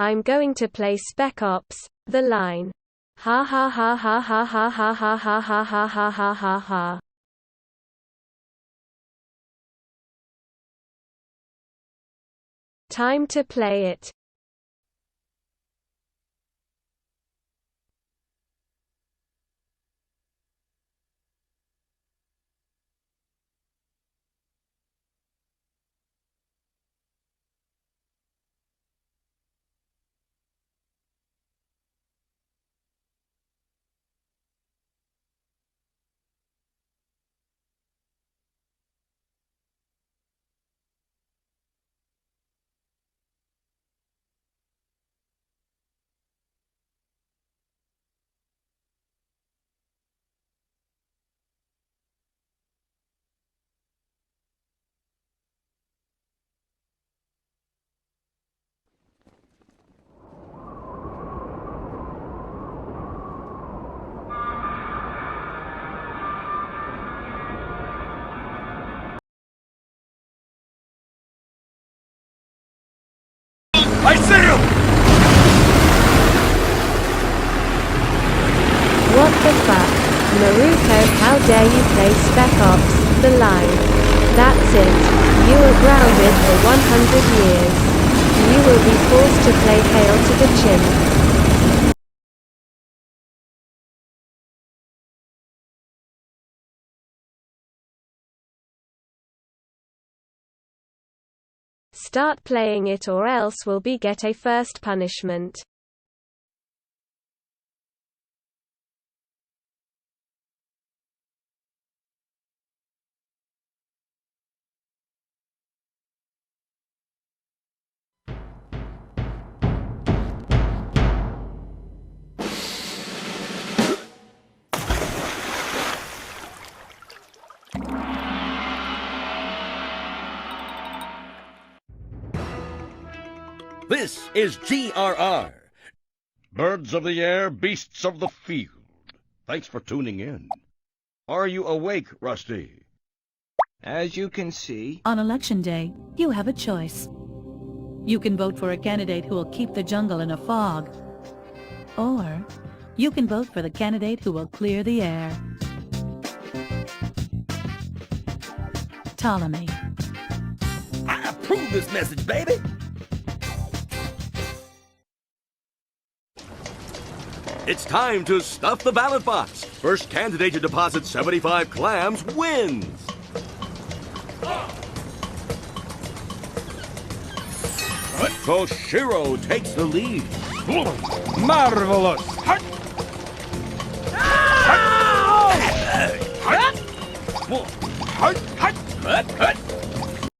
I'm going to play Spec Ops: The Line. Ha ha ha ha ha ha ha ha ha ha ha ha ha ha ha. Time to play it. I see him! What the fuck? Maruko, how dare you play Spec Ops: The Line. That's it. You are grounded for 100 years. You will be forced to play Hail to the Chimp. Start playing it or else will be get a first punishment. This is GRR. Birds of the air, beasts of the field. Thanks for tuning in. Are you awake, Rusty? As you can see, on Election Day, you have a choice. You can vote for a candidate who will keep the jungle in a fog. Or, you can vote for the candidate who will clear the air. Ptolemy. I approve this message, baby! It's time to stuff the ballot box. First candidate to deposit 75 clams wins. Koshiro takes the lead. Marvelous!